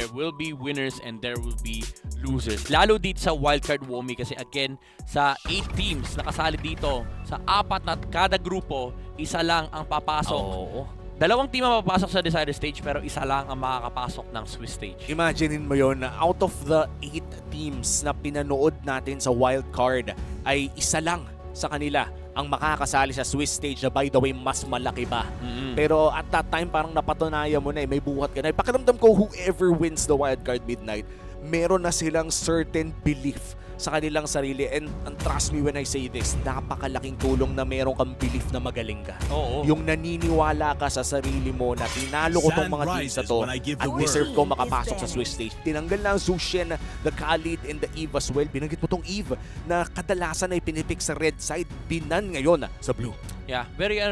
there will be winners and there will be losers. Lalo dito sa wildcard Womi kasi again, sa 8 teams na kasali dito, sa 4 na kada grupo, isa lang ang papasok. Dalawang team ang papasok sa decider stage pero isa lang ang makakapasok ng Swiss stage. Imaginein mo yon na out of the 8 teams na pinanood natin sa wildcard ay isa lang sa kanila ang makakasali sa Swiss stage na by the way mas malaki pa. Pero at that time parang napatunayan mo na may buhat ka na. Pakiramdam ko whoever wins the wildcard midnight, meron na silang certain belief sa kanilang sarili and trust me when I say this, napakalaking tulong na meron kang belief na magaling ka. Yung naniniwala ka sa sarili mo na tinalo ko tong mga teams na to at deserve ko makapasok sa Swiss stage. Tinanggal na ang Zushen, the Khalid, and the Eve as well. Binanggit mo tong Eve na kadalasan ay pinipick sa red side, binan ngayon sa blue. Yeah, very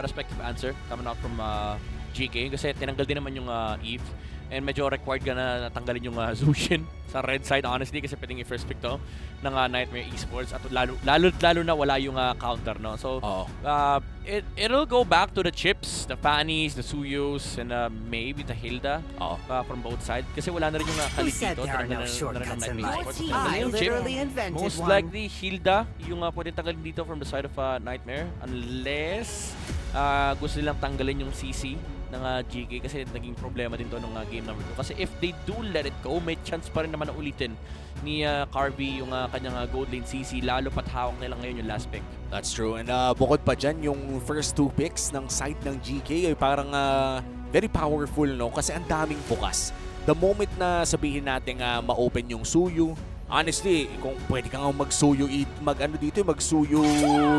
respective answer coming out from GK kasi tinanggal din naman yung Eve. And medyo required ka na natanggalin yung Zushin sa red side, honestly, kasi pwedeng i-first pick to ng Nightmare Esports. At lalo na wala yung counter, no? So, it'll go back to the chips, the Fannies, the Suyos, and maybe the Hilda from both sides. Kasi wala na rin yung Khalid dito. Tinanggal na rin ng Nightmare Esports. Tanggalin yung chip. Most likely, Hilda yung pwedeng tanggalin dito from the side of Nightmare. Unless gusto nilang tanggalin yung CC ng GK kasi naging problema din to nung game number 2. Kasi if they do let it go, may chance pa rin naman na ulitin ni Carby yung kanyang gold lane CC, lalo pat hawak nila ngayon yung last pick. That's true. And bukod pa dyan, yung first 2 picks ng side ng GK ay parang very powerful, no? Kasi ang daming bukas. The moment na sabihin natin ma-open yung Suyu, honestly, kung pwede ka nga magsuyo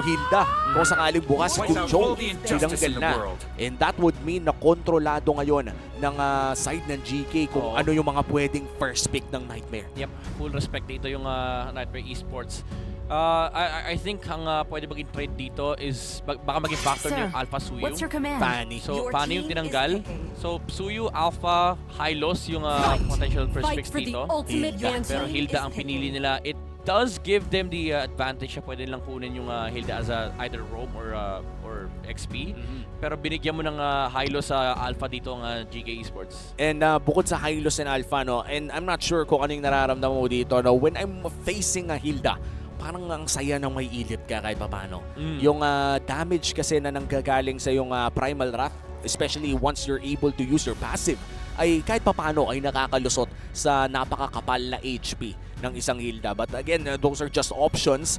Hilda. Kung sakaling bukas, kung Chong, tinanggal na. And that would mean na kontrolado ngayon ng side ng GK kung ano yung mga pwedeng first pick ng Nightmare. Yep, full respect dito yung Nightmare Esports. I think ang pwede maging trade dito is baka maging factor yung Alpha Suyu. What's your command? Fanny. So, Fanny yung tinanggal. So, Suyu, Alpha, Hylos yung potential first picks dito. Hilda. Pero Hilda ang pinili nila. It does give them the advantage na pwede lang kunin yung Hilda as either roam or XP. Pero binigyan mo ng Hylos sa Alpha dito ang GK Esports. And bukod sa Hylos and Alpha, no, and I'm not sure kung ano yung nararamdaman mo dito, no, when I'm facing a Hilda, parang ang saya ng may ilip ka kahit papano. Yung damage kasi na nanggagaling sa yung Primal Wrath, especially once you're able to use your passive, ay kahit papano ay nakakalusot sa napakakapal na HP ng isang Hilda. But again, those are just options.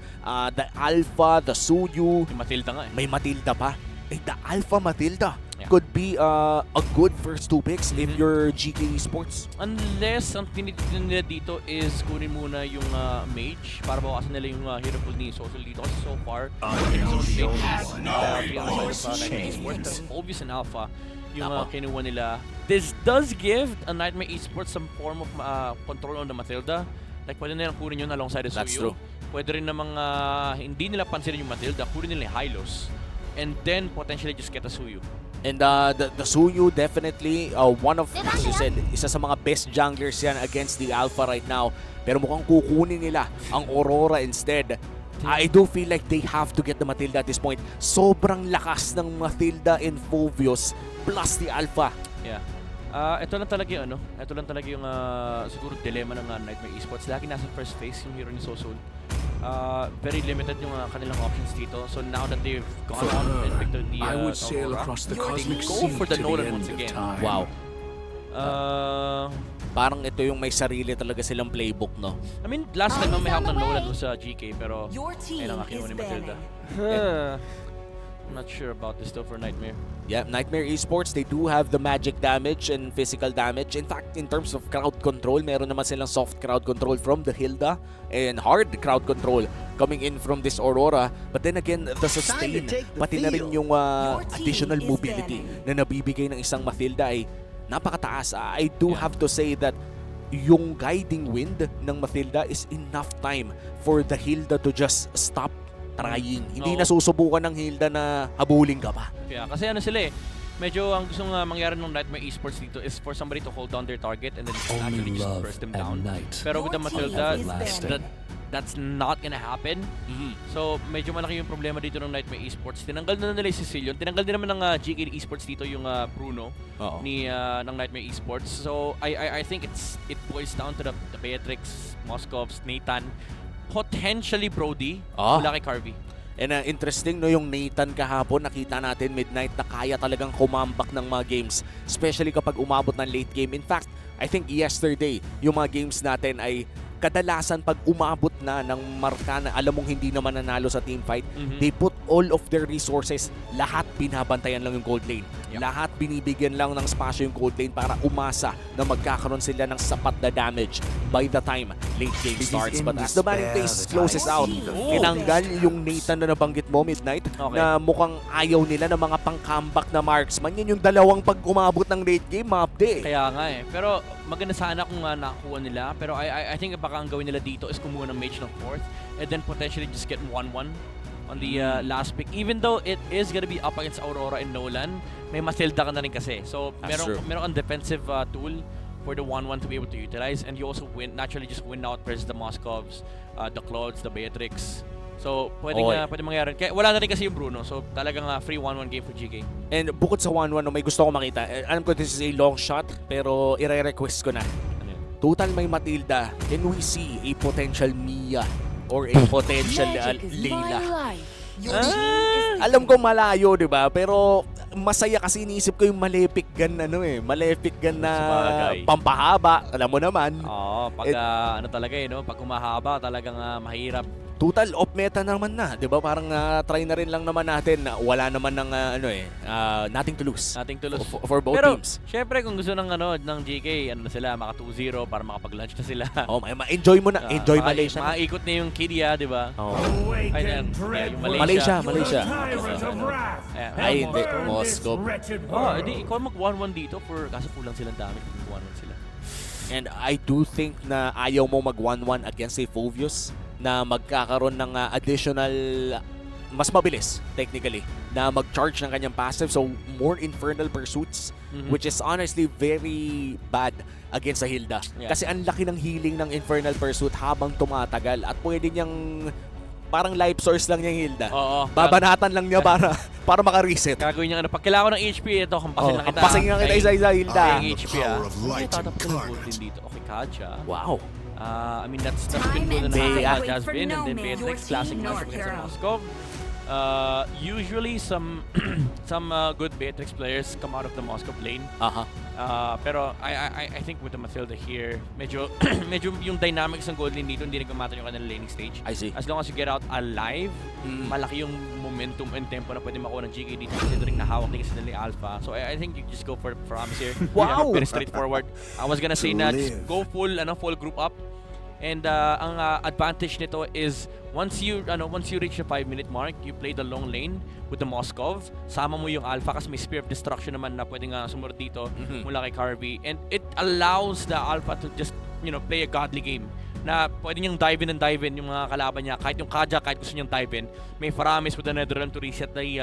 The Alpha, the Suyu, May Matilda nga eh. May Matilda pa. The Alpha Matilda could be a good first 2 picks if you're GK Esports. Unless ang tinitin nila dito is kunin muna yung mage para bawasan nila yung hero pool ni Social dito. Kasi so far, obvious and Alpha yung kinuha nila. This does give a Nightmare Esports some form of control on the Matilda. Like pwede nilang kunin yun alongside the Suyu. That's true. Pwede rin namang hindi nila pansinin yung Matilda, kunin nila yung Hylos. And then potentially just get a Suyu. And the Suyu definitely one of, as you said, isa sa mga best junglers yan against the Alpha right now. Pero mukhang kukunin nila ang Aurora instead. I do feel like they have to get the Matilda at this point. Sobrang lakas ng Matilda and Phoveus plus the Alpha. Yeah. Ito lang talaga yung ito lang talaga yung siguro dilemma ng Nightmare Esports. Lagi nasa first phase yung hero ni Sosul. Very limited yung kanilang options dito. So now that they've gone out and picked the I would sail Aurora, across the they cosmic go sea for the to the Nolan end once of again. time. Wow. Uh, Parang ito yung may sarili talaga silang playbook, no? I mean, last time may hawak ng Nolan was sa GK, pero Your team ayun ang kinuha ni is Matilda. I'm not sure about this though for Nightmare. Yeah, Nightmare Esports, they do have the magic damage and physical damage. In fact, in terms of crowd control, meron naman silang soft crowd control from the Hilda and hard crowd control coming in from this Aurora. But then again, the sustain, pati na rin yung additional mobility na nabibigay ng isang Matilda ay napakataas. I do have to say that yung guiding wind ng Matilda is enough time for the Hilda to just stop trying. Hindi na susubukan ng Hilda na habulin ka pa. Yeah, kasi ano sila eh, medyo ang gustong mangyari ng Nightmare Esports dito is for somebody to hold down their target and then actually just burst them down. Pero with the Matilda, that's not gonna happen. So, medyo malaki yung problema dito ng Nightmare Esports. Tinanggal na nila yung Sicilian. Tinanggal din naman ng GK Esports dito yung Bruno ng Nightmare Esports. So, I think it boils down to the Beatrix, Moscovs, Nathan, potentially Brody, mula kay Carvey. And interesting no, yung Nathan kahapon, nakita natin Midnight na kaya talagang kumambak ng mga games, especially kapag umabot ng late game. In fact, I think yesterday, yung mga games natin ay kadalasan pag umabot na ng marka na alam mong hindi naman nanalo sa team fight, they put all of their resources, lahat binabantayan lang yung gold lane. Lahat binibigyan lang ng spasyo yung gold lane para umasa na magkakaroon sila ng sapat na damage by the time late game starts. But as the banning phase closes out, tinanggal yung Nathan na nabanggit mo, Midnight, na mukhang ayaw nila ng mga pang-comeback na marksman. Yan yung dalawang pag umabot ng late game, mapde. Kaya nga eh. Pero maganda sana kung nakuha nila. Pero I think baka ang gawin nila dito is kumuha ng mage ng 4th and then potentially just get 1-1 on the last pick. Even though it is gonna be up against Aurora and Nolan, may Matilda ka na rin kasi. So, meron kang defensive tool for the 1-1 to be able to utilize, and you also naturally just win out versus the Moscovs, the Clouds, the Beatrix. So, pwede mangyari. Kaya wala na rin kasi yung Bruno. So, talagang free 1-1 game for GK. And bukod sa 1-1, may gusto ko makita. Alam ko this is a long shot, pero i-request ko na. Total may Matilda, can we see a potential Mia or a potential Layla? Alam ko malayo, di ba? Pero masaya kasi iniisip ko yung Malefic gun Malefic gun na pampahaba. Alam mo naman. Pag ano talaga no? Pag humahaba talagang mahirap. Total off meta naman na, 'di ba? Parang try na rin lang naman natin na wala naman ng nothing to lose. Nothing to lose for both teams. Pero syempre kung gusto ng GK, na sila maka 2-0 para makapag-launch na sila. Ma-enjoy mo na. Enjoy Malaysia. Maikot na yung Kidia, 'di ba? Yung Malaysia. Ay, hindi. Moscow. Edi ikaw mag 1-1 dito kaso kulang silang dami kung 1-1 sila. And I do think na ayaw mo mag 1-1 against a Fovius na magkakaroon ng additional, mas mabilis technically, na mag-charge ng kanyang passive. So more Infernal Pursuits, which is honestly very bad against sa Hilda. Kasi ang laki ng healing ng Infernal Pursuit habang tumatagal at pwede niyang parang life source lang niyang Hilda. Babanatan lang niya para maka-reset. Gagawin niya pag kailangan ng HP, ito, kampasin lang kita. Kampasin lang kita isa Hilda. Yung HP tatapos ng gold din dito. Okay, Kaja. Wow. I mean, that's been good enough. Jasmine and then Beatrix, classic matchup against Moscow. Usually, some good Beatrix players come out of the Moscow lane. Pero I think with the Matilda here, medyo yung dynamics ng gold lane dito, hindi nagmamatter yung kanilang laning stage. I see. As long as you get out alive, malaki yung momentum and tempo na pwede makuha ng GK dito considering nahawak ni kasi nila Alpha. So I think you just go for Promise here. Wow! Very straightforward. I was gonna say na just go full group up. And ang advantage nito is once you reach the 5-minute mark, you play the long lane with the Moskov. Sama mo yung Alpha kasi may Spear of Destruction naman na pwedeng sumunod dito mula kay Carvey. And it allows the Alpha to just play a godly game na pwede niyang dive in yung mga kalaban niya. Kahit yung Kaja, kahit gusto niyang dive in, may Faramis with the Netherrealm to reset the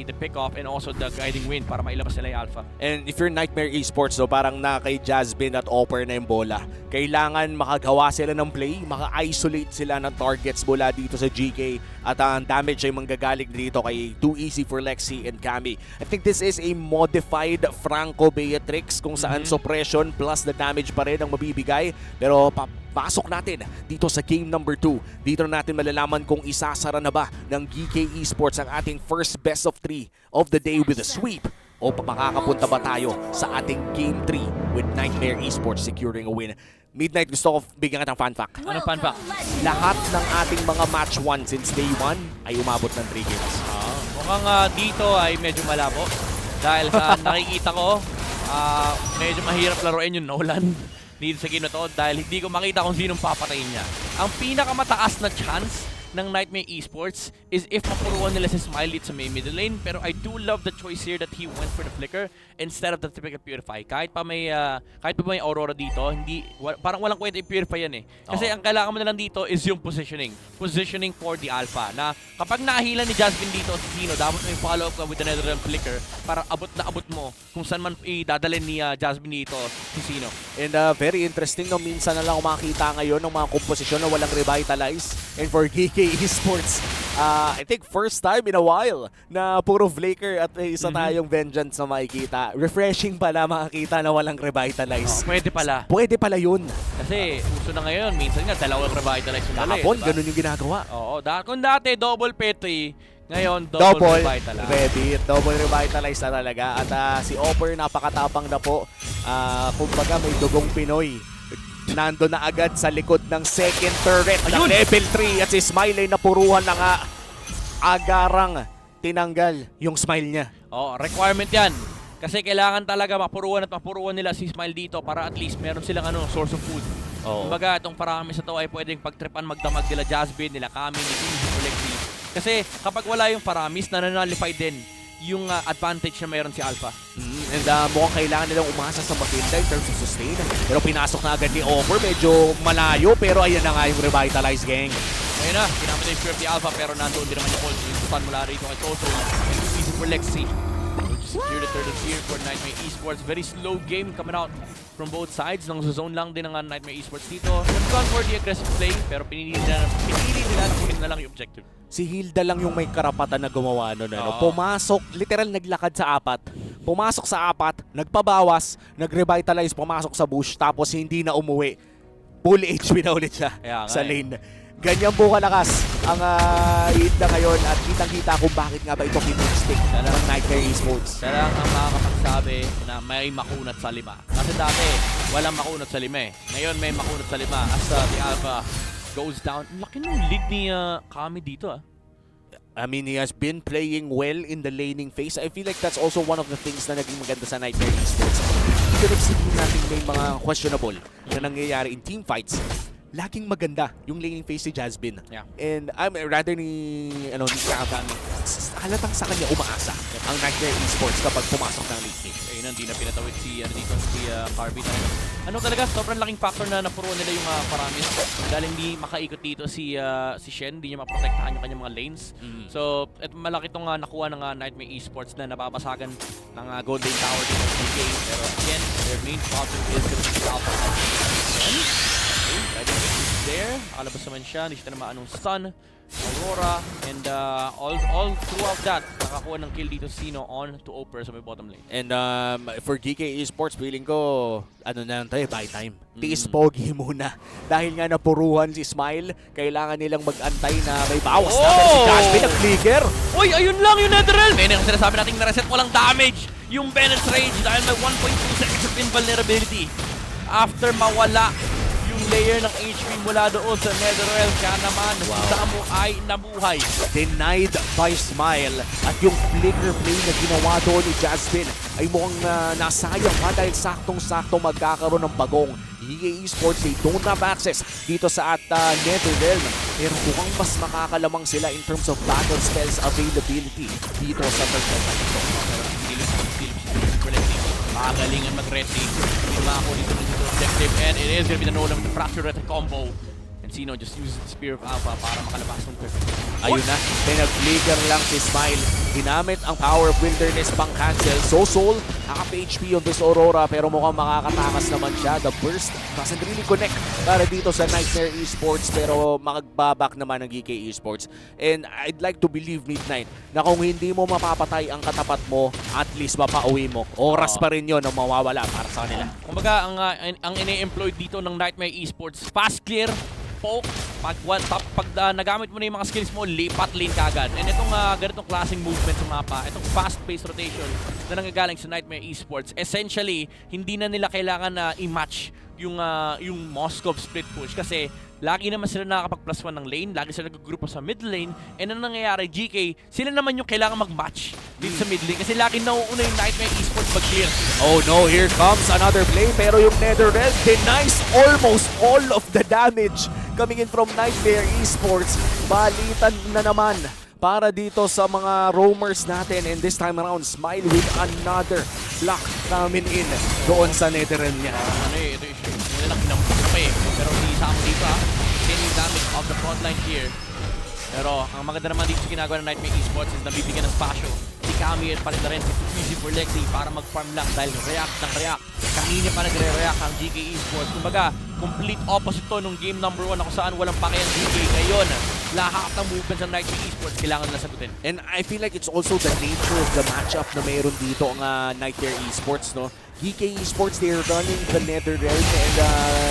the pick-off and also the guiding wind para mailabas nila yung Alpha. And if you're Nightmare Esports, parang na kay Jasmine at Opper na yung bola. Kailangan makagawa sila ng play, maka-isolate sila ng targets mula dito sa GK at ang damage ay manggagaling dito kay Too Easy for Lexi and Cammy. I think this is a modified Franco Beatrix kung saan suppression plus the damage pa rin ang mabibigay. Pero pasok natin dito sa game number 2. Dito na natin malalaman kung isasara na ba ng GK Esports ang ating first best of 3 of the day with a sweep o makakapunta ba tayo sa ating game 3 with Nightmare Esports securing a win. Midnight, gusto ko bigyan ka ng fun fact. Anong fun fact? Lahat ng ating mga match 1 since day 1 ay umabot ng 3 games. Mukhang dito ay medyo malabo dahil sa nakikita ko medyo mahirap laruin yung Nolan dito sa game na to dahil hindi ko makita kung sinong papatayin niya. Ang pinakamataas na chance ng Nightmare Esports is if mapuruan nila si Smile dito sa may middle lane. Pero I do love the choice here that he went for the flicker instead of the typical Purify. Kahit pa may Aurora dito, parang walang kwenta i-Purify yan eh. Kasi ang kailangan mo na lang dito is yung positioning. Positioning for the Alpha. Na kapag nahila ni Jasmine dito si Sino, dapat may follow up ka with the Netherrealm flicker para abot na abot mo kung saan man idadalhin ni Jasmine dito si Sino. And very interesting, no? Minsan na lang makita ngayon ng mga komposisyon na walang revitalize. And for GK Esports, I think first time in a while na puro flicker at isa tayong vengeance na makikita. Refreshing pala makakita na walang revitalize. Pwede pala. Pwede pala yun. Kasi uso na ngayon, minsan nga dalawang revitalize yung dali. Kahapon, ganun yung ginagawa. Oo, kung dati double petri, ngayon double revitalize. Ready, double revitalize na talaga. At si Opper napakatapang na po. Kumbaga may dugong Pinoy. Nando na agad sa likod ng second turret ng level 3 at si Smile ay napuruhan na nga. Agarang tinanggal yung smile niya. Oo, requirement yan. Kasi kailangan talaga mapuruan nila si Smile dito para at least meron silang source of food. Kumbaga, itong paramis na to ay pwedeng pagtripan magdamag nila Jasmine, nila Kami, ni Collective. Kasi kapag wala yung paramis, nananalify din yung advantage na mayroon si Alpha. And mukhang kailangan nilang umasa sa Matilda in terms of sustain. Pero pinasok na agad ni Offer, medyo malayo, pero ayan na nga yung revitalize gang. Ayun na, ginamit na yung Pure Alpha pero nandoon din naman yung ult. Yung stun mula rito kay Toto. And easy for Lexi. Secure the third tier for Nightmare Esports. Very slow game coming out from both sides. Nang zone lang din ng Nightmare Esports dito. They've gone for the aggressive play pero pinili nila na kunin na lang yung objective. Si Hilda lang yung may karapatan na gumawa nun. Pumasok, literal naglakad sa apat. Pumasok sa apat, nagpabawas, nag-revitalize, pumasok sa bush, tapos hindi na umuwi. Full HP na ulit siya sa lane. Ganyan po kalakas ang Hilda ngayon at kitang-kita kung bakit nga ba ito kinustik ng Nightmare Esports. Siya lang ang makakapagsabi na may makunat sa 5. Kasi dati, walang makunat sa 5 eh. Ngayon may makunat sa 5 as the Alpha goes down. Laki ng lead ni Kami dito I mean, he has been playing well in the laning phase. I feel like that's also one of the things na naging maganda sa Nightmare Esports. Even if sabihin natin may mga questionable na nangyayari in team fights, laging maganda yung laning phase si Jasmine. Yeah. And I'm rather ni Kami, halatang sa kanya umaasa ang Nightmare Esports kapag pumasok ng late game. Ayun, hindi na pinatawid si Carby. Talaga, sobrang laking factor na napuruan nila yung paramis. Dahil hindi makaikot dito si Shen, hindi niya maprotektahan yung kanyang mga lanes. So, malaki itong nakuha ng Nightmare Esports na nababasagan ng Gold Lane Tower dito sa game. Pero again, their main problem is going to be Alpha. There, alabas naman siya, hindi siya na maanong stun, Aurora, and all throughout that, nakakuha ng kill dito Sino on to Oper sa may bottom lane. And for GK Esports, feeling ko, buy time. Tiis pogi muna. Dahil nga napuruhan si Smile, kailangan nilang mag-antay na may bawas na. Pero si Jasmine nag-flicker. Uy, ayun lang yung Netherrealm! May nang sinasabi natin na reset, walang damage yung Bennett's Rage dahil may 1.2 seconds of invulnerability. After mawala layer ng HP mula doon sa Netherrealm, kaya naman Damo ay nabuhay. Denied by Smile at yung flicker play na ginawa doon ni Jasmine ay mukhang nasayang pa dahil saktong-sakto magkakaroon ng bagong. EA Esports, they don't have access dito sa Netherrealm, pero mukhang mas makakalamang sila in terms of battle spells availability dito sa third ito. Magalingan mag-ready. Mako dito ng objective and it is gonna be the Nolan with the fracture rhetoric combo. And Sino just uses the Spear of Alpha para makalabas ng perfect. Ayun na, may nag-flicker lang si Smile. Ginamit ang Power of Wilderness pang cancel. So Soul, half HP on this Aurora pero mukhang makakatakas naman siya. The burst doesn't really connect para dito sa Nightmare Esports pero magbabak naman ng GK Esports. And I'd like to believe Midnight na kung hindi mo mapapatay ang katapat mo, at least mapauwi mo. Oras pa rin yun ang mawawala para sa kanila. Kumbaga, ang ine-employ dito ng Nightmare Esports, fast clear, poke, pag nagamit mo na yung mga skills mo, lipat lane kagad. And itong ganitong klaseng movement sa mapa, itong fast-paced rotation na nanggagaling sa Nightmare Esports, essentially, hindi na nila kailangan na i-match yung Moscow split push kasi lagi naman sila nakakapag-plus 1 ng lane, lagi sila nag-group sa mid lane, and ang nangyayari, GK, sila naman yung kailangan mag-match dito sa mid lane kasi lagi nauuna yung Nightmare Esports mag-clear. Oh no, here comes another play pero yung Netherrealm denies almost all of the damage coming in from Nightmare Esports. Balitan na naman para dito sa mga roamers natin, and this time around, Smile with another block coming in doon sa Netherrealm niya. Ito yung nilang pinamutok na pa eh. Pero hindi isa mo dito Seeing yung damage of the frontline here. Pero ang maganda naman dito sa ginagawa ng Nightmare Esports is nabibigyan ng spasyo si Kami at pati na rin si Easy for Lexi para mag-farm lang dahil react ng react. Kanina pa nagre-react ang GK Esports. Kumbaga, complete opposite to nung game number 1 na kung saan walang pake ang GK. Ngayon, lahat ng movements ng Nightmare Esports kailangan nila sagutin. And I feel like it's also the nature of the matchup na mayroon dito ang Nightmare Esports, no? GK Esports, they're running the Netherrealm and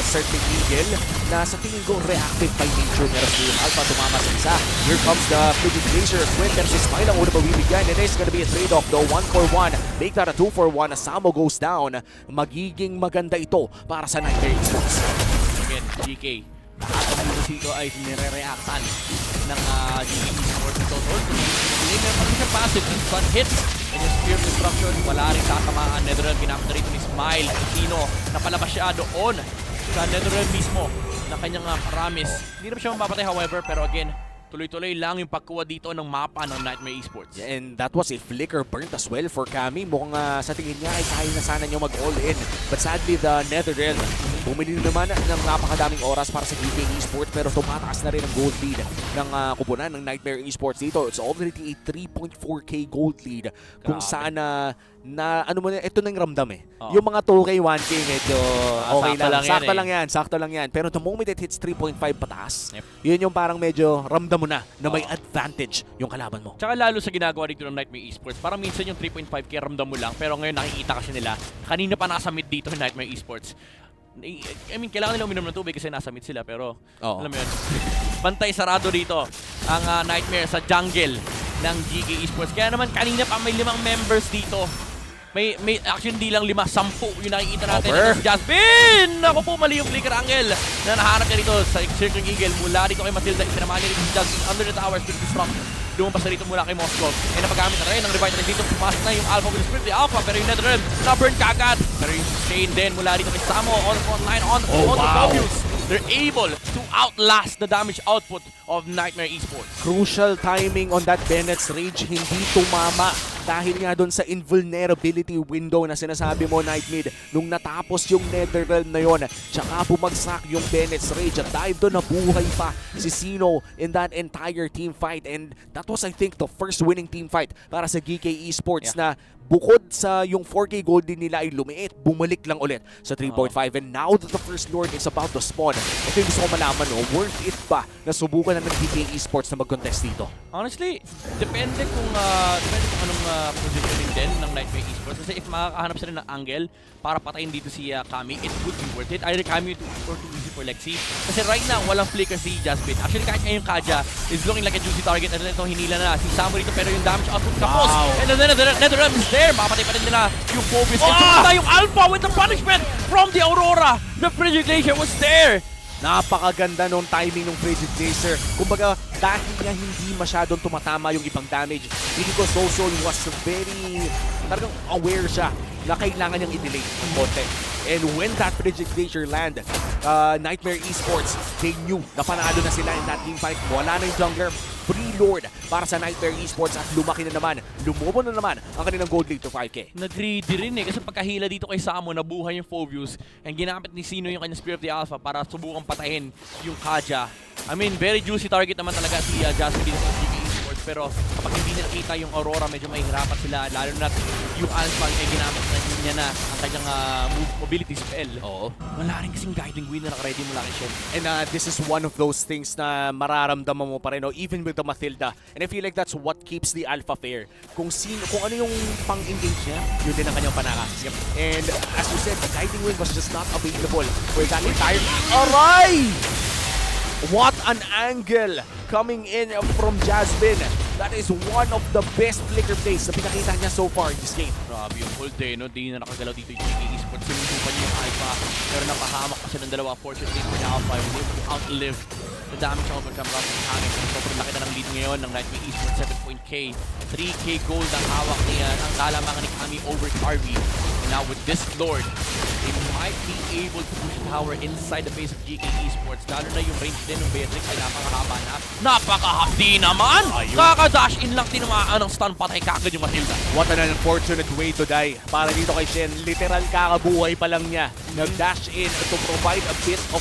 certain Eagle na sa tingin ko reactive by nature. Meron si Alpha tumama sa isa. Here comes the Fidget Glacier. Twin versus Smile ang una mabibigyan. And it's gonna be a trade-off though. 1-for-1. Make that a 2-for-1. Samo goes down. Magiging maganda ito para sa Nightmare Esports. Again, GK. Lahat ng dito ay nire-reactan ng GK Esports. Ito, meron pa rin siya passive. Stun hits. And yung Spear Destruction, wala rin tatamaan. Netherrealm, ginamit na rito ni Smile. Sino, napalabas siya doon sa Netherrealm mismo na kanyang paramis. Hindi naman siya mapapatay however, pero again, tuloy-tuloy lang yung pagkuha dito ng mapa ng Nightmare Esports. And that was a flicker burnt as well for Kami. Mukhang sa tingin niya ay kaya na sana niyo mag-all-in. But sadly, the Netherrealm bumili naman ng napakadaming oras para sa GK Esports, pero tumataas na rin ang gold lead ng kupunan ng Nightmare Esports dito. It's already a 3.4k gold lead. Kung saan ano mo, ito na yung ramdam eh. Yung mga 2k, 1k medyo okay lang. Sakto lang yan. Pero the moment it hits 3.5 pataas, yun yung parang medyo ramdam mo na may advantage yung kalaban mo. Tsaka lalo sa ginagawa dito ng Nightmare Esports, parang minsan yung 3.5k ramdam mo lang, pero ngayon nakikita kasi nila, kanina pa nasa mid dito ng Nightmare Esports. I mean, kailangan nila uminom ng tubig kasi nasa mid sila, pero alam mo yun, bantay sarado dito ang Nightmare sa jungle ng GK Esports. Kaya naman kanina pa may 5 members dito. May actually hindi lang 5, 10 yung nakikita natin. Si Jasmine! Ako po, mali yung flicker angle na nahanap niya dito sa Circling Eagle. Mula dito kay Matilda, isinamahan niya dito si Jasmine under the towers to disrupt. Lumabas na rito mula kay Moskov. E napagamit na rin ng Revitalize dito. Pumasok na yung Alpha with the Spirit, the Alpha. Pero yung Netherrealm, na-burn kagad. Pero yung Shane din mula dito kay Samo on the front line, on the focus. They're able to outlast the damage output of Nightmare Esports. Crucial timing on that Bennett's Rage, hindi tumama dahil nga doon sa invulnerability window na sinasabi mo, Nightmid. Nung natapos yung Netherrealm na yon, tsaka bumagsak yung Bennett's Rage at dahil doon nabuhay pa si Sino in that entire team fight. And that was, I think, the first winning team fight para sa GK Esports na bukod sa yung 4K gold din nila ay lumiit, bumalik lang ulit sa 3.5. And now that the First Lord is about to spawn, ito yung gusto ko malaman, worth it ba na subukan na ng GK Esports na mag-contest dito? Honestly, depende kung anong positioning din ng Nightmare Esports. Kasi if makakahanap sila ng angle para patayin dito si Kami, it would be worth it. Either Kami or too easy for Lexi. Kasi right now, walang flicker si Jasmine. Actually, kahit ngayon Kaja is looking like a juicy target. And ito, hinila na si Samo dito, pero yung damage output kapos. And then Netherrealm is there. Mapatay pa rin nila yung Phobius. And sumunta yung Alpha with the punishment from the Aurora. The Frigid Glacier was there. Napakaganda nung timing ng Frigid Glacier. Kumbaga, dahil niya hindi masyadong tumatama yung ibang damage, because Soul was very, talagang aware siya na kailangan niyang i-delay ng konti. And when that Frigid Glacier land, Nightmare Esports, they knew na panalo na sila in that team fight. Wala na yung jungler, free lord para sa Nightmare Esports at lumaki na naman, lumobo na naman ang kanilang gold lead to 5K. Nag-greedy rin kasi pagkahila dito kay Samo, nabuhay yung Phobius and ginamit ni Sino yung kanyang Spear of the Alpha para subukang patayin yung Kaja. I mean, very juicy target naman talaga si Jasmine dito sa GK Esports, pero kapag hindi niya nakita yung Aurora, medyo mahihirapan sila, lalo na yung Alpha ay ginamit na niya na ang kanyang mobility spell. Oo. Wala rin kasing guiding wind na naka-ready mula kay Shen. And this is one of those things na mararamdaman mo pa rin, even with the Matilda. And I feel like that's what keeps the Alpha fair. Kung ano yung pang-engage niya, yun din ang kanyang panakas. Yep. And as you said, the guiding wind was just not available for that entire... Aray! What an angle coming in from Jasmine. That is one of the best flicker plays na pinakita niya so far in this game. Grabe yung hold no? Di na nakagalaw dito yung GK Esports. Sinusupan niya yung Alpha, pero napahamak kasi ng dalawa. Fortunately for the Alpha, was able to outlive the damage output coming out from Kami. Sobrang laki na ng lead ngayon ng Nightmare Esports, 7.k. 3k gold ang hawak niya. Ang kalamangan ni Kami over Carvey. And now with this Lord, they might be able to push tower inside the base of GK Esports. Lalo na yung range din ng Beatrix ay napakahaba na. Napakahapdi naman! Kaka-dash in lang tinamaan ng stun, patay kagad yung Matilda. What an unfortunate way to die. Para dito kay Shen, literal kakabuhay pa lang niya. Nag-dash in to provide a bit of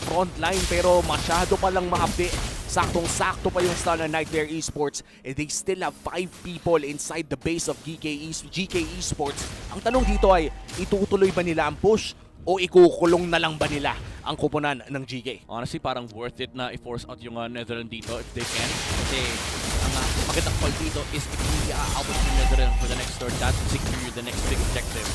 front line pero masyado pa lang mahapdi. Saktong-sakto pa yung stun ng Nightmare Esports and they still have 5 people inside the base of GK Esports. Ang tanong dito ay, itutuloy ba nila ang push o ikukulong na lang ba nila ang kupunan ng GK? Honestly, parang worth it na i-force out yung Netherlands dito if they can. Kasi ang magandang call dito is if hindi aabot yung Netherlands for the next turn, that will secure the next big objective.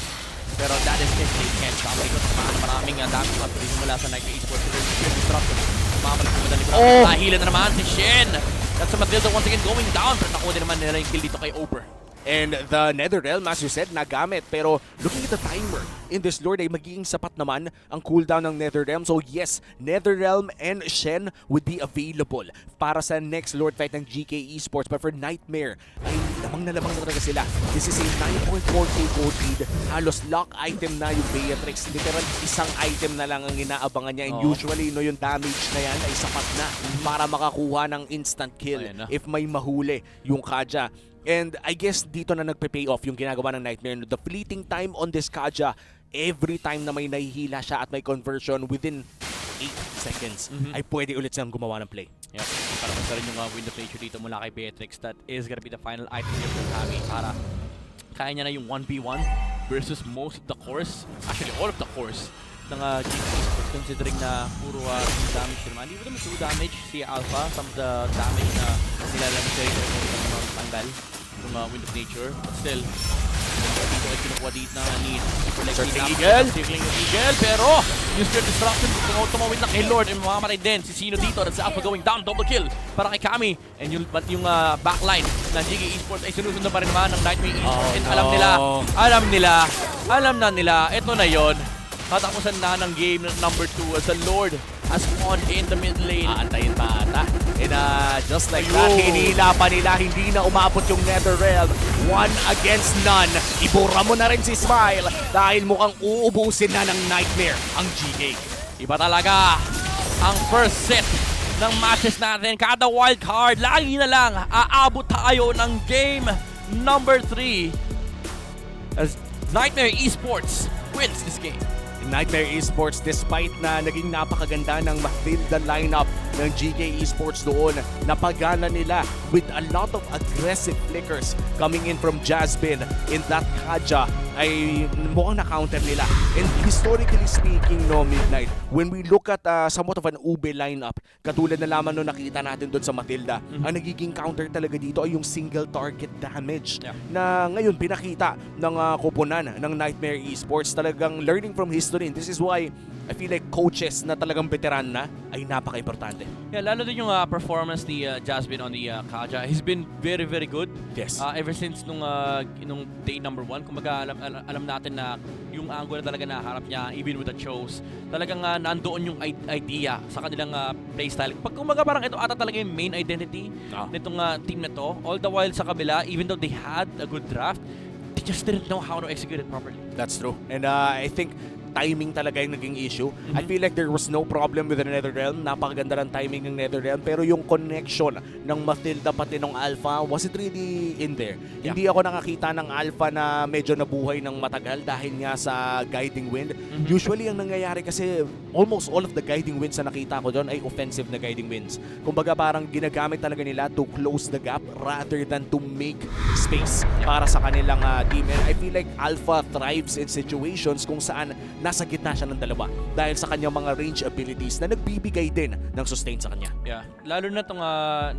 Pero that is if they can. Sabay ko maraming damage at mula sa Nightmare Esports. There's disruption. Mamalik mo dali. Nahilan na naman si Shen. That's a Matilda once again going down. Pero nakuha din naman nila yung kill dito kay Oper. And the Netherrealm, as you said, nagamit. Pero looking at the timer in this Lord ay magiging sapat naman ang cooldown ng Netherrealm. So yes, Netherrealm and Shen would be available para sa next Lord fight ng GK Esports. But for Nightmare, ay lamang na talaga sila. This is a 9.4k gold lead. Halos lock item na yung Beatrix. Literal, isang item na lang ang inaabangan niya. And usually, no, yung damage na yan ay sapat na para makakuha ng instant kill if may mahuli yung Kaja. And I guess dito na nagpe-pay off yung ginagawa ng Nightmare. The fleeting time on this Kaja, every time na may nahihila siya at may conversion within 8 seconds, ay pwede ulit siyang gumawa ng play. Yep. Para basta rin yung wind of nature dito mula kay Beatrix. That is gonna be the final item here for Kami para kaya niya na yung 1v1 versus most of the course. Actually, all of the course ng GK Esports considering na puro damage naman. Hindi mo naman 2 damage si Alpha. Some of the damage na nilalamig sa rin ng tanggal yung wind of nature. But still, dito ay kinukuha dito na ni Eagle. Circling yung Eagle. Pero yung Spirit Disruption tumawid na kay Lord. And mamamatay din si Sino dito. That's Alpha going down. Double kill para kay Kami. And yung backline ng GK Esports ay sinusunod pa rin naman ng Nightmare Esports. And alam na nila. Ito na yon. Tatapusan na ng game number 2 as a Lord has spawned in the mid lane. Aantayin pa ata. And just like that, hinila pa nila, hindi na umabot yung Netherrealm. 1 against none. Ibura mo na rin si Smile dahil mukhang uubusin na ng Nightmare ang GK. Iba talaga ang first set ng matches natin. Kada wild card, lagi na lang aabot tayo ng game number 3 as Nightmare Esports wins this game. Nightmare Esports, despite na naging napakaganda ng Matilda lineup ng GK Esports doon, napagana nila with a lot of aggressive flickers coming in from Jasmine in that Kaja ay mukhang na-counter nila. And historically speaking, no, Midnight, when we look at somewhat of an ube lineup, katulad na lamang no nakita natin doon sa Matilda, ang nagiging counter talaga dito ay yung single target damage na ngayon pinakita ng koponan ng Nightmare Esports. Talagang learning from history. This is why I feel like coaches na talagang veteran na ay napaka-importante. Yeah, lalo din yung performance ni Jasmine on the Kaja. He's been very, very good. Yes. Ever since nung day number 1, kumbaga alam natin na yung angle na talaga naharap niya, even with the shows, talagang nandoon yung idea sa kanilang playstyle. Pag kumbaga parang ito ata talaga yung main identity nitong team na to. All the while sa kabila, even though they had a good draft, they just didn't know how to execute it properly. That's true. And I think timing talaga yung naging issue. I feel like there was no problem with the Netherrealm. Napakaganda ng timing ng Netherrealm. Pero yung connection ng Matilda pati ng Alpha, was it really in there? Yeah. Hindi ako nakakita ng Alpha na medyo nabuhay ng matagal dahil nga sa guiding wind. Usually ang nangyayari kasi almost all of the guiding winds na nakita ko doon ay offensive na guiding winds. Kumbaga parang ginagamit talaga nila to close the gap rather than to make space para sa kanilang team. And I feel like Alpha thrives in situations kung saan nasa gitna siya ng dalawa dahil sa kanyang mga range abilities na nagbibigay din ng sustain sa kanya. Yeah. Lalo na itong,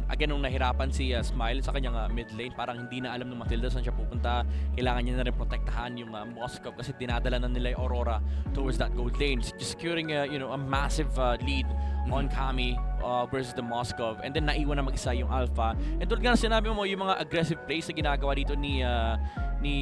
again, nung nahirapan si Smile sa kanyang mid lane, parang hindi na alam ng Matilda saan siya pupunta. Kailangan niya na rin protektahan yung Moscow kasi dinadala na nila yung Aurora towards that gold lane. Just securing a massive lead on Kami versus the Moscow. And then naiwan na mag-isa yung Alpha. And tulad nga na sinabi mo, yung mga aggressive plays na ginagawa dito ni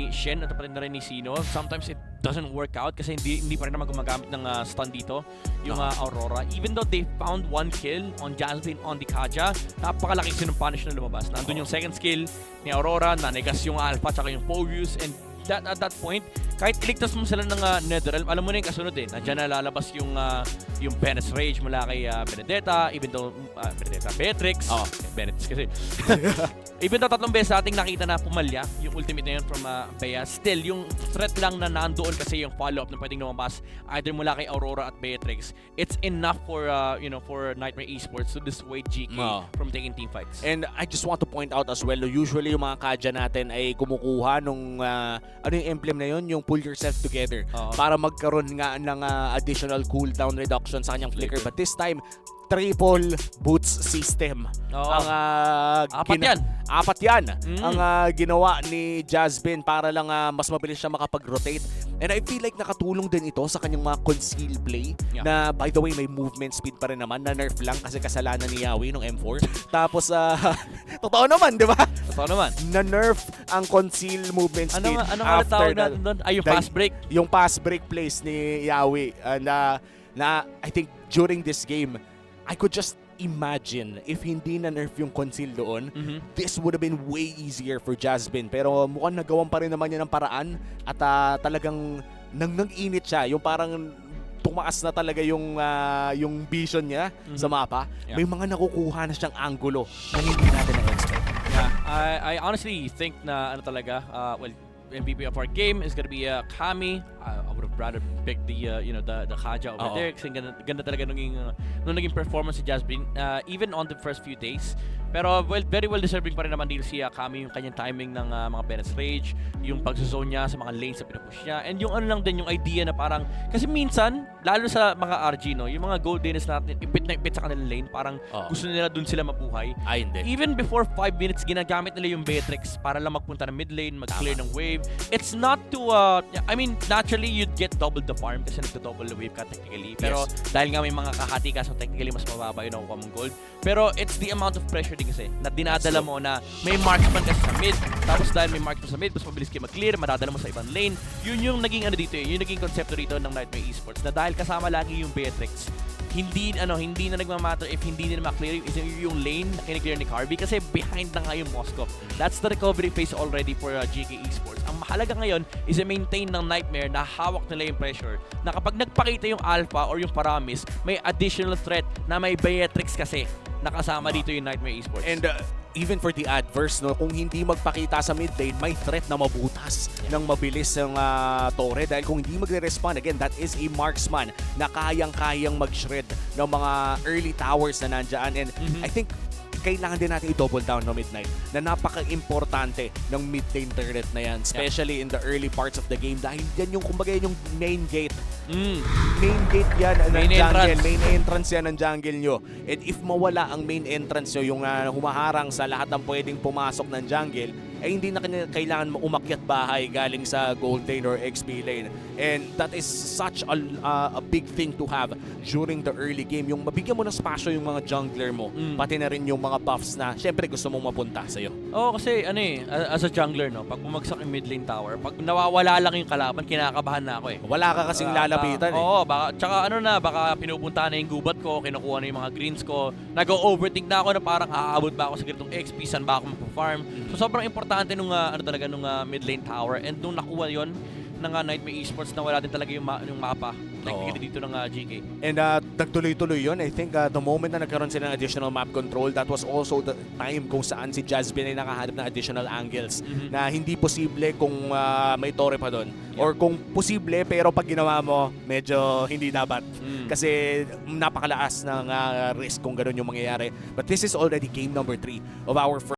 Shen at pati na rin ni Sino, sometimes it doesn't work out kasi hindi pa rin naman gumagamit ng stun dito yung Aurora. Even though they found 1 kill on Jasmine on the Kaja, napakalaking sinong punish na lumabas. Nandun yung second skill ni Aurora, nanegas yung Alpha tsaka yung Pogus, and at that point, kahit iligtas mo sila ng Netherrealm, alam mo na yung kasunod eh. Nandiyan na lalabas yung Bennett's Rage mula kay Benedetta, even though Beatrix. Benett's kasi. Even though 3 beses ating nakita na pumalya yung ultimate na yun from Bea, still yung threat lang na nandoon kasi yung follow-up na pwedeng lumabas either mula kay Aurora at Beatrix, it's enough for for Nightmare Esports to dissuade GK from taking team fights. And I just want to point out as well, usually yung mga kadya natin ay kumukuha nung ano yung emblem na yun, yung pull yourself together para magkaroon nga ng additional cooldown reduction sa kanyang flicker. But this time, triple boots system. Ang apat yan ang ginawa ni Jasmine para lang mas mabilis siya makapag-rotate. And I feel like nakatulong din ito sa kanyang mga conceal play na by the way may movement speed pa rin naman, na nerf lang kasi kasalanan ni Yawi nung M4. Tapos totoo naman, di ba? Totoo naman. Na nerf ang conceal movement speed. Ano nga tawag natin doon? Ay, yung fast break. Yung fast break plays ni Yawi na I think during this game, I could just imagine if hindi na-nerf yung conceal doon, this would have been way easier for Jasmine. Pero mukhang nagawan pa rin naman niya ng paraan at talagang nang-init siya. Yung parang tumaas na talaga yung vision niya sa mapa. May mga nakukuha na siyang angulo na hindi natin na-expect. I honestly think na ano talaga, MVP of our game is gonna be Kami. I would have rather picked the Kaja over there kasi ganda talaga nung naging performance si Jasmine even on the first few days. Pero very well deserving pa rin naman dito si Kami, yung kanyang timing ng mga Bennett's Rage, yung pagzozone niya sa mga lanes na pinupush niya, and yung ano lang din yung idea na parang kasi minsan lalo sa mga RG yung mga gold lanes natin ipit na ipit sa kanilang lane, parang gusto nila dun sila mabuhay. Hindi. Even before 5 minutes ginagamit nila yung Beatrix para lang magpunta ng mid lane, mag-clear ng wave. It's not to I mean naturally you'd get double the farm kasi nagdo-double the wave ka technically, pero dahil nga may mga kahati ka so technically mas mababa yung nakukuha mong gold. Pero it's the amount of pressure din kasi na dinadala mo na may marksman kasi sa mid, tapos dahil may marksman sa mid mas mabilis kayo mag-clear, madadala mo sa ibang lane. Yun yung naging ano dito yung naging konsepto dito ng Nightmare Esports, na dahil kasama lagi yung Beatrix, hindi na nagmamatter if hindi nila ma-clear yung lane na kiniklear ni Carby kasi behind na nga yung Moscow. That's the recovery phase already for GK Esports. Ang mahalaga ngayon is i-maintain ng Nightmare na hawak nila yung pressure, na kapag nagpakita yung Alpha or yung Paramis, may additional threat na may Beatrix kasi nakasama dito yung Nightmare Esports. And even for the adverse, kung hindi magpakita sa mid lane, may threat na mabutas ng mabilis ng Torre, dahil kung hindi magre-respond, again, that is a marksman na kayang-kayang mag-shred ng mga early towers na nandyan. And I think kailangan din natin i-double down no midnight na napaka-importante ng mid lane turret na yan, especially in the early parts of the game, dahil yan yung kumbaga yung main gate. Main gate yan ng jungle, main entrance yan ng jungle nyo. And if mawala ang main entrance nyo, yung humaharang sa lahat ng pwedeng pumasok ng jungle, ay hindi na kailangan umakyat bahay galing sa gold lane or XP lane. And that is such a big thing to have during the early game. Yung mabigyan mo ng spasyo yung mga jungler mo, pati na rin yung mga buffs na syempre gusto mong mapunta sa'yo. Kasi as a jungler, pag bumagsak yung mid lane tower, pag nawawala lang yung kalaban, kinakabahan na ako eh. Wala ka kasing lalapitan Tsaka baka pinupunta na yung gubat ko, kinukuha na yung mga greens ko, nag-overthink na ako na parang aabot ba ako sa ganitong XP, saan ba ako magpa-farm. So sobrang importante nung mid lane tower, and nung nakuha yon ng Nightmare Esports na wala din talaga yung mapa dito ng GK. And nagtuloy-tuloy yun. I think the moment na nagkaroon sila ng additional map control, that was also the time kung saan si Jasmine ay nakahanap ng additional angles na hindi posible kung may Torre pa doon. Or kung posible pero pag ginawa mo, medyo hindi dapat. Kasi napakalaas ng risk kung ganun yung mangyayari. But this is already game number 3 of our first